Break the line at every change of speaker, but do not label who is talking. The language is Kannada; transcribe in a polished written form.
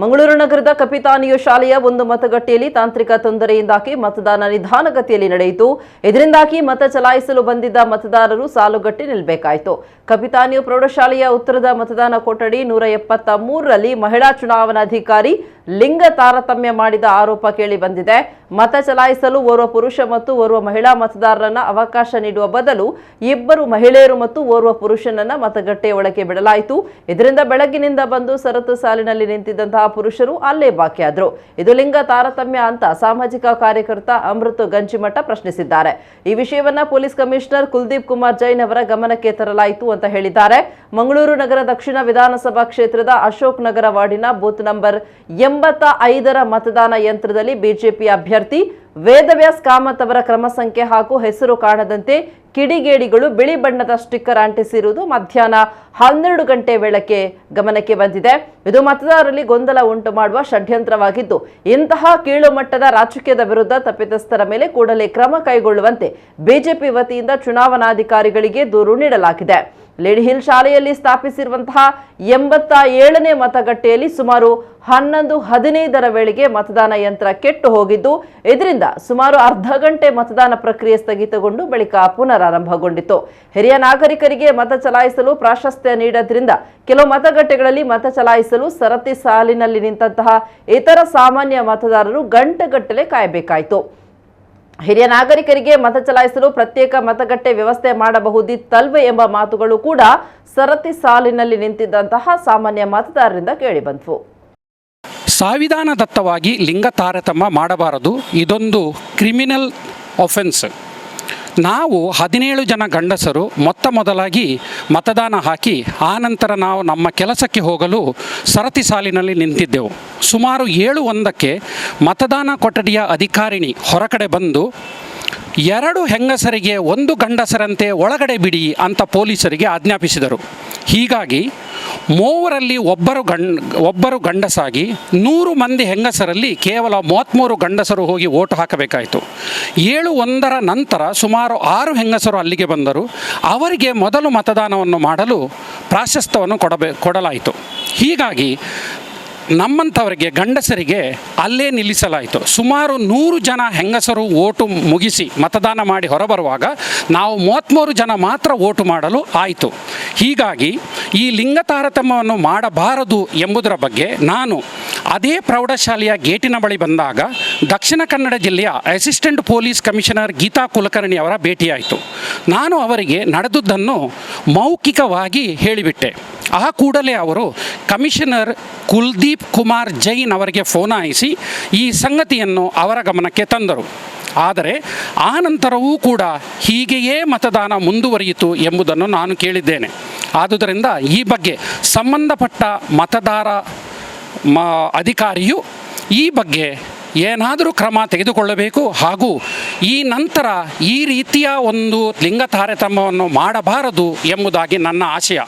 ಮಂಗಳೂರು ನಗರದ ಕಪಿತಾನಿಯೋ ಶಾಲೆಯ ಒಂದು ಮತಗಟ್ಟೆಯಲ್ಲಿ ತಾಂತ್ರಿಕ ತೊಂದರೆಯಿಂದಾಗಿ ಮತದಾನ ನಿಧಾನಗತಿಯಲ್ಲಿ ನಡೆಯಿತು. ಇದರಿಂದಾಗಿ ಮತ ಚಲಾಯಿಸಲು ಬಂದಿದ್ದ ಮತದಾರರು ಸಾಲುಗಟ್ಟಿ ನಿಲ್ಲಬೇಕಾಯಿತು. ಕಪಿತಾನಿಯೋ ಪ್ರೌಢಶಾಲೆಯ ಉತ್ತರದ ಮತದಾನ ಕೊಠಡಿ 173ರಲ್ಲಿ ಮಹಿಳಾ ಚುನಾವಣಾಧಿಕಾರಿ ಲಿಂಗ ತಾರತಮ್ಯ ಮಾಡಿದ ಆರೋಪ ಕೇಳಿ ಬಂದಿದೆ. ಮತ ಚಲಾಯಿಸಲು ಓರ್ವ ಪುರುಷ ಮತ್ತು ಓರ್ವ ಮಹಿಳಾ ಮತದಾರರನ್ನ ಅವಕಾಶ ನೀಡುವ ಬದಲು ಇಬ್ಬರು ಮಹಿಳೆಯರು ಮತ್ತು ಓರ್ವ ಪುರುಷನನ್ನ ಮತಗಟ್ಟೆಯ ಒಳಗೆ ಬಿಡಲಾಯಿತು. ಇದರಿಂದ ಬೆಳಗಿನಿಂದ ಬಂದು ಸರತು ಸಾಲಿನಲ್ಲಿ ನಿಂತಿದ್ದಂತಹ ಪುರುಷರು ಅಲ್ಲೇ ಬಾಕಿಯಾದರು. ಇದು ಲಿಂಗ ತಾರತಮ್ಯ ಅಂತ ಸಾಮಾಜಿಕ ಕಾರ್ಯಕರ್ತ ಅಮೃತ್ ಗಂಜಿಮಠ ಪ್ರಶ್ನಿಸಿದ್ದಾರೆ. ಈ ವಿಷಯವನ್ನ ಪೊಲೀಸ್ ಕಮಿಷನರ್ ಕುಲ್ದೀಪ್ ಕುಮಾರ್ ಜೈನ್ ಅವರ ಗಮನಕ್ಕೆ ತರಲಾಯಿತು ಅಂತ ಹೇಳಿದ್ದಾರೆ. ಮಂಗಳೂರು ನಗರ ದಕ್ಷಿಣ ವಿಧಾನಸಭಾ ಕ್ಷೇತ್ರದ ಅಶೋಕ್ ನಗರ ವಾರ್ಡಿನ ಬೂತ್ ನಂಬರ್ 85ರ ಮತದಾನ ಯಂತ್ರದಲ್ಲಿ ಬಿಜೆಪಿ ಅಭ್ಯರ್ಥಿ ವೇದವ್ಯಾಸ್ ಕಾಮತ್ ಅವರ ಕ್ರಮ ಸಂಖ್ಯೆ ಹಾಗೂ ಹೆಸರು ಕಾಣದಂತೆ ಕಿಡಿಗೇಡಿಗಳು ಬಿಳಿ ಬಣ್ಣದ ಸ್ಟಿಕ್ಕರ್ ಅಂಟಿಸಿರುವುದು ಮಧ್ಯಾಹ್ನ 12 ಗಂಟೆ ವೇಳೆಗೆ ಗಮನಕ್ಕೆ ಬಂದಿದೆ. ಇದು ಮತದಾರರಲ್ಲಿ ಗೊಂದಲ ಉಂಟು ಮಾಡುವ ಷಡ್ಯಂತ್ರವಾಗಿದ್ದು, ಇಂತಹ ಕೀಳು ಮಟ್ಟದ ರಾಜಕೀಯದ ವಿರುದ್ಧ ತಪ್ಪಿತಸ್ಥರ ಮೇಲೆ ಕೂಡಲೇ ಕ್ರಮ ಕೈಗೊಳ್ಳುವಂತೆ ಬಿಜೆಪಿ ವತಿಯಿಂದ ಚುನಾವಣಾಧಿಕಾರಿಗಳಿಗೆ ದೂರು ನೀಡಲಾಗಿದೆ. ಲೇಡಿ ಹಿಲ್ ಶಾಲೆಯಲ್ಲಿ ಸ್ಥಾಪಿಸಿರುವಂತಹ 87ನೇ ಮತಗಟ್ಟೆಯಲ್ಲಿ ಸುಮಾರು 11:15ರ ವೇಳೆಗೆ ಮತದಾನ ಯಂತ್ರ ಕೆಟ್ಟು ಹೋಗಿದ್ದು, ಇದರಿಂದ ಸುಮಾರು ಅರ್ಧ ಗಂಟೆ ಮತದಾನ ಪ್ರಕ್ರಿಯೆ ಸ್ಥಗಿತಗೊಂಡು ಬಳಿಕ ಪುನರಾರಂಭಗೊಂಡಿತು. ಹಿರಿಯ ನಾಗರಿಕರಿಗೆ ಮತ ಚಲಾಯಿಸಲು ಪ್ರಾಶಸ್ತ್ಯ ನೀಡೋದ್ರಿಂದ ಕೆಲವು ಮತಗಟ್ಟೆಗಳಲ್ಲಿ ಮತ ಚಲಾಯಿಸಲು ಸರತಿ ಸಾಲಿನಲ್ಲಿ ನಿಂತಹ ಇತರ ಸಾಮಾನ್ಯ ಮತದಾರರು ಗಂಟೆಗಟ್ಟಲೆ ಕಾಯಬೇಕಾಯಿತು. ಹಿರಿಯ ನಾಗರಿಕರಿಗೆ ಮತ ಚಲಾಯಿಸಲು ಪ್ರತ್ಯೇಕ ಮತಗಟ್ಟೆ ವ್ಯವಸ್ಥೆ ಮಾಡಬಹುದಿತ್ತಲ್ವೇ ಎಂಬ ಮಾತುಗಳು ಕೂಡ ಸರತಿ ಸಾಲಿನಲ್ಲಿ ನಿಂತಿದ್ದಂತಹ ಸಾಮಾನ್ಯ ಮತದಾರರಿಂದ ಕೇಳಿಬಂತು.
ಸಂವಿಧಾನದತ್ತವಾಗಿ ಲಿಂಗ ತಾರತಮ್ಯ ಮಾಡಬಾರದು. ಇದೊಂದು ಕ್ರಿಮಿನಲ್ ಒಫೆನ್ಸ್. ನಾವು 17 ಜನ ಗಂಡಸರು ಮೊದಲಾಗಿ ಮತದಾನ ಹಾಕಿ ಆನಂತರ ನಾವು ನಮ್ಮ ಕೆಲಸಕ್ಕೆ ಹೋಗಲು ಸರತಿ ಸಾಲಿನಲ್ಲಿ ನಿಂತಿದ್ದೆವು. ಸುಮಾರು 7:01ಕ್ಕೆ ಮತದಾನ ಕೊಠಡಿಯ ಅಧಿಕಾರಿಣಿ ಹೊರಗಡೆ ಬಂದು 2 ಹೆಂಗಸರಿಗೆ 1 ಗಂಡಸರಂತೆ ಒಳಗಡೆ ಬಿಡಿ ಅಂತ ಪೊಲೀಸರಿಗೆ ಆಜ್ಞಾಪಿಸಿದರು. ಹೀಗಾಗಿ 3ರಲ್ಲಿ ಒಬ್ಬರು ಗಂಡಸಾಗಿ 100 ಮಂದಿ ಹೆಂಗಸರಲ್ಲಿ ಕೇವಲ 33 ಗಂಡಸರು ಹೋಗಿ ಓಟು ಹಾಕಬೇಕಾಯಿತು. 7:01ರ ನಂತರ ಸುಮಾರು 6 ಹೆಂಗಸರು ಅಲ್ಲಿಗೆ ಬಂದರು. ಅವರಿಗೆ ಮೊದಲು ಮತದಾನವನ್ನು ಮಾಡಲು ಪ್ರಾಶಸ್ತ್ಯವನ್ನು ಕೊಡಲಾಯಿತು. ಹೀಗಾಗಿ ನಮ್ಮಂಥವರಿಗೆ ಗಂಡಸರಿಗೆ ಅಲ್ಲೇ ನಿಲ್ಲಿಸಲಾಯಿತು. ಸುಮಾರು 100 ಜನ ಹೆಂಗಸರು ಓಟು ಮುಗಿಸಿ ಮತದಾನ ಮಾಡಿ ಹೊರಬರುವಾಗ ನಾವು 33 ಜನ ಮಾತ್ರ ಓಟು ಮಾಡಲು ಆಯಿತು. ಹೀಗಾಗಿ ಈ ಲಿಂಗ ತಾರತಮ್ಯವನ್ನು ಮಾಡಬಾರದು ಎಂಬುದರ ಬಗ್ಗೆ ನಾನು ಅದೇ ಪ್ರೌಢಶಾಲೆಯ ಗೇಟಿನ ಬಳಿ ಬಂದಾಗ ದಕ್ಷಿಣ ಕನ್ನಡ ಜಿಲ್ಲೆಯ assistant police commissioner Geetha Kulkarni ಅವರ ಭೇಟಿಯಾಯಿತು. ನಾನು ಅವರಿಗೆ ನಡೆದುದನ್ನು ಮೌಖಿಕವಾಗಿ ಹೇಳಿಬಿಟ್ಟೆ. ಆ ಕೂಡಲೇ ಅವರು ಕಮಿಷನರ್ ಕುಲ್ದೀಪ್ ಕುಮಾರ್ ಜೈನ್ ಅವರಿಗೆ ಫೋನ್ ಹಾಯಿಸಿ ಈ ಸಂಗತಿಯನ್ನು ಅವರ ಗಮನಕ್ಕೆ ತಂದರು. ಆದರೆ ಆ ನಂತರವೂ ಕೂಡ ಹೀಗೆಯೇ ಮತದಾನ ಮುಂದುವರಿಯಿತು ಎಂಬುದನ್ನು ನಾನು ಕೇಳಿದ್ದೇನೆ. ಆದುದರಿಂದ ಈ ಬಗ್ಗೆ ಸಂಬಂಧಪಟ್ಟ ಮತದಾರ ಅಧಿಕಾರಿಯು ಈ ಬಗ್ಗೆ ಏನಾದರೂ ಕ್ರಮ ತೆಗೆದುಕೊಳ್ಳಬೇಕು ಹಾಗೂ ಈ ನಂತರ ಈ ರೀತಿಯ ಒಂದು ಲಿಂಗ ತಾರತಮ್ಯವನ್ನು ಮಾಡಬಾರದು ಎಂಬುದಾಗಿ ನನ್ನ ಆಶಯ.